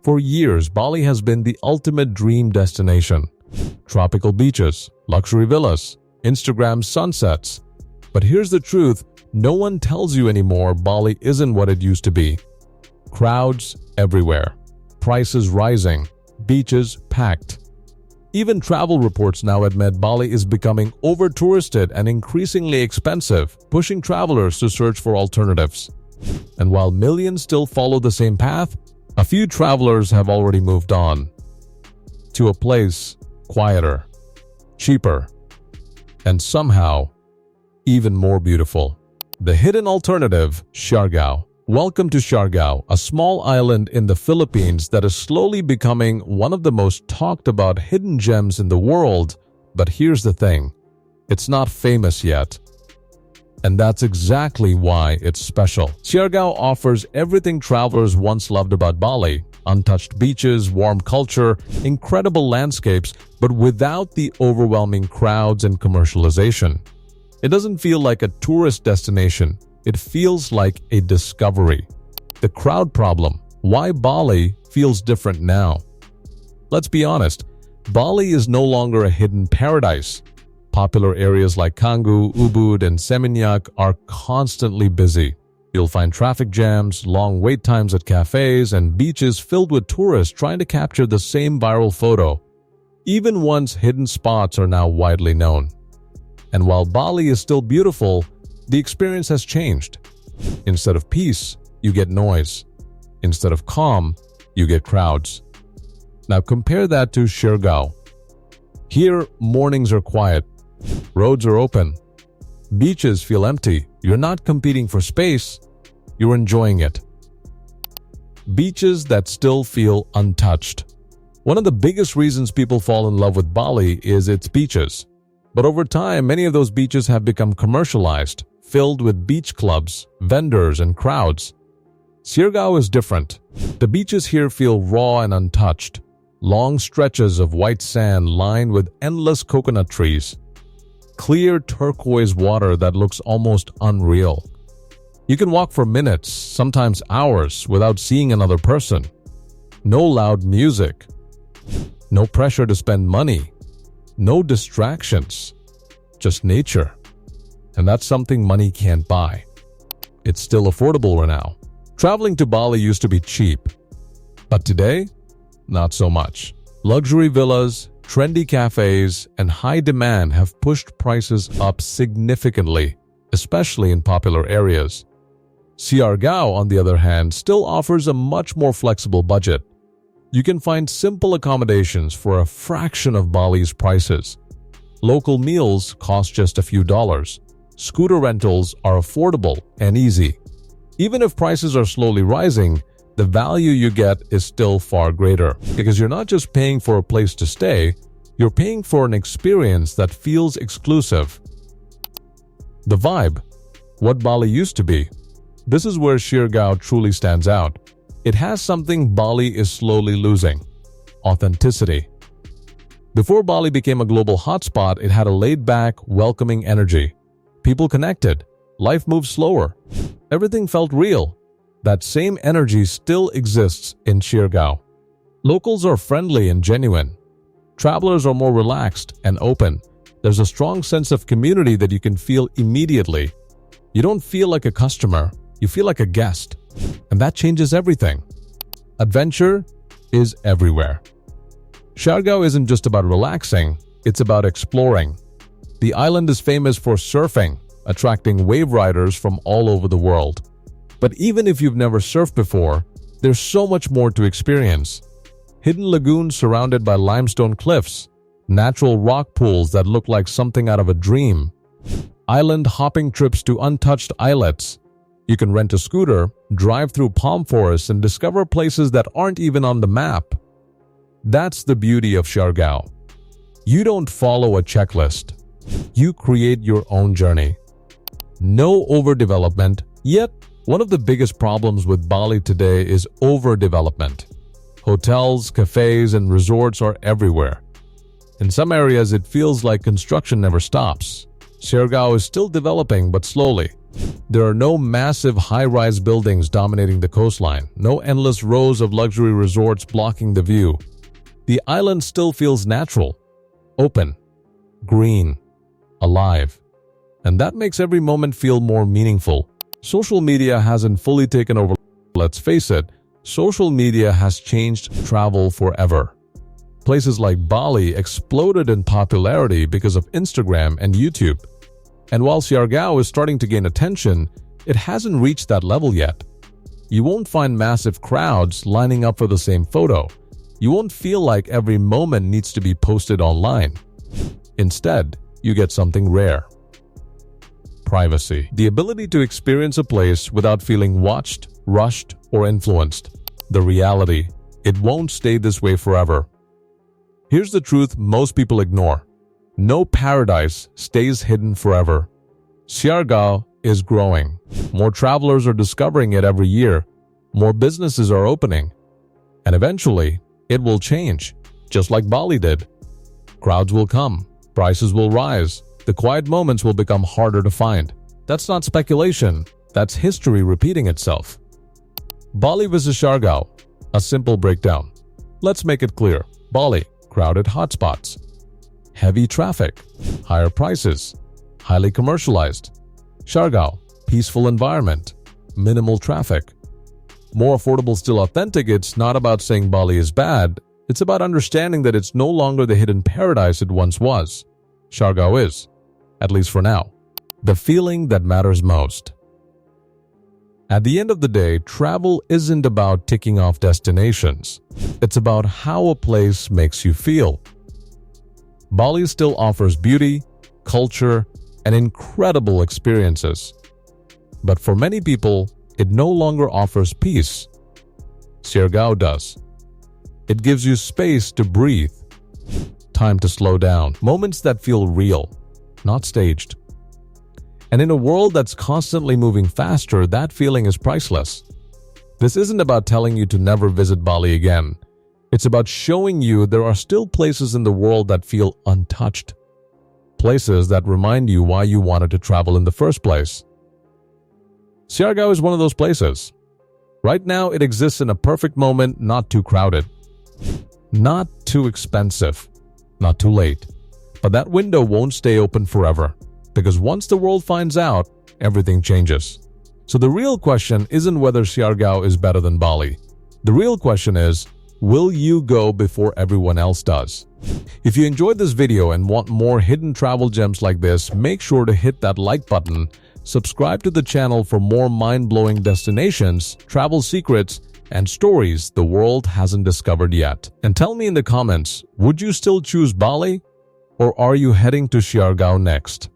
For years, Bali has been the ultimate dream destination. Tropical beaches, luxury villas, Instagram sunsets. But here's the truth, no one tells you anymore Bali isn't what it used to be. Crowds everywhere, prices rising, beaches packed. Even travel reports now admit Bali is becoming over-touristed and increasingly expensive, pushing travelers to search for alternatives. And while millions still follow the same path, a few travelers have already moved on to a place quieter, cheaper, and somehow even more beautiful. The hidden alternative, Siargao. Welcome to Siargao, a small island in the Philippines that is slowly becoming one of the most talked about hidden gems in the world. But here's the thing, it's not famous yet. And that's exactly why it's special. Siargao offers everything travelers once loved about Bali: untouched beaches, warm culture, incredible landscapes, but without the overwhelming crowds and commercialization. It doesn't feel like a tourist destination. It feels like a discovery. The crowd problem. Why Bali feels different now? Let's be honest, Bali is no longer a hidden paradise. Popular areas like Canggu, Ubud, and Seminyak are constantly busy. You'll find traffic jams, long wait times at cafes, and beaches filled with tourists trying to capture the same viral photo. Even once hidden spots are now widely known. And while Bali is still beautiful, the experience has changed. Instead of peace, you get noise. Instead of calm, you get crowds. Now compare that to Siargao. Here, mornings are quiet. Roads are open. Beaches feel empty. You're not competing for space, you're enjoying it. Beaches that still feel untouched. One of the biggest reasons people fall in love with Bali is its beaches. But over time, many of those beaches have become commercialized, filled with beach clubs, vendors, and crowds. Siargao is different. The beaches here feel raw and untouched. Long stretches of white sand lined with endless coconut trees. Clear turquoise water that looks almost unreal. You can walk for minutes, sometimes hours, without seeing another person. No loud music. No pressure to spend money. No distractions. Just nature. And that's something money can't buy. It's still affordable now. Traveling to Bali used to be cheap. But today, not so much. Luxury villas, trendy cafes, and high demand have pushed prices up significantly, especially in popular areas. Siargao, on the other hand, still offers a much more flexible budget. You can find simple accommodations for a fraction of Bali's prices. Local meals cost just a few dollars. Scooter rentals are affordable and easy. Even if prices are slowly rising, the value you get is still far greater, because you're not just paying for a place to stay, you're paying for an experience that feels exclusive. The vibe. What Bali used to be. This is where Siargao truly stands out. It has something Bali is slowly losing: authenticity. Before Bali became a global hotspot, it had a laid-back, welcoming energy. People connected. Life moved slower. Everything felt real. That same energy still exists in Siargao. Locals are friendly and genuine. Travelers are more relaxed and open. There's a strong sense of community that you can feel immediately. You don't feel like a customer, you feel like a guest. And that changes everything. Adventure is everywhere. Siargao isn't just about relaxing, it's about exploring. The island is famous for surfing, attracting wave riders from all over the world. But even if you've never surfed before, there's so much more to experience. Hidden lagoons surrounded by limestone cliffs, natural rock pools that look like something out of a dream, island hopping trips to untouched islets. You can rent a scooter, drive through palm forests, and discover places that aren't even on the map. That's the beauty of Siargao. You don't follow a checklist. You create your own journey. No overdevelopment, yet one of the biggest problems with Bali today is overdevelopment. Hotels, cafes, and resorts are everywhere. In some areas, it feels like construction never stops. Siargao is still developing, but slowly. There are no massive high-rise buildings dominating the coastline, no endless rows of luxury resorts blocking the view. The island still feels natural, open, green, alive. And that makes every moment feel more meaningful. Social media hasn't fully taken over. Let's face it, social media has changed travel forever. Places like Bali exploded in popularity because of Instagram and YouTube. And while Siargao is starting to gain attention, it hasn't reached that level yet. You won't find massive crowds lining up for the same photo. You won't feel like every moment needs to be posted online. Instead, you get something rare. Privacy. The ability to experience a place without feeling watched, rushed, or influenced. The reality, it won't stay this way forever. Here's the truth most people ignore. No paradise stays hidden forever. Siargao is growing. More travelers are discovering it every year. More businesses are opening. And eventually, it will change, just like Bali did. Crowds will come. Prices will rise. The quiet moments will become harder to find. That's not speculation. That's history repeating itself. Bali vs Siargao. A simple breakdown. Let's make it clear. Bali, crowded hotspots. Heavy traffic. Higher prices. Highly commercialized. Siargao, peaceful environment. Minimal traffic. More affordable, still authentic. It's not about saying Bali is bad. It's about understanding that it's no longer the hidden paradise it once was. Siargao is, at least for now, the feeling that matters most. At the end of the day, travel isn't about ticking off destinations. It's about how a place makes you feel. Bali still offers beauty, culture, and incredible experiences. But for many people, it no longer offers peace. Siargao does. It gives you space to breathe, time to slow down, moments that feel real, not staged. And in a world that's constantly moving faster, that feeling is priceless. This isn't about telling you to never visit Bali again. It's about showing you there are still places in the world that feel untouched. Places that remind you why you wanted to travel in the first place. Siargao is one of those places. Right now, it exists in a perfect moment, not too crowded, not too expensive, not too late. But that window won't stay open forever, because once the world finds out, everything changes. So the real question isn't whether Siargao is better than Bali. The real question is, will you go before everyone else does? If you enjoyed this video and want more hidden travel gems like this, make sure to hit that like button, subscribe to the channel for more mind-blowing destinations, travel secrets, and stories the world hasn't discovered yet. And tell me in the comments, would you still choose Bali? Or are you heading to Siargao next?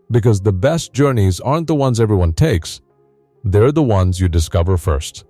Because the best journeys aren't the ones everyone takes, they're the ones you discover first.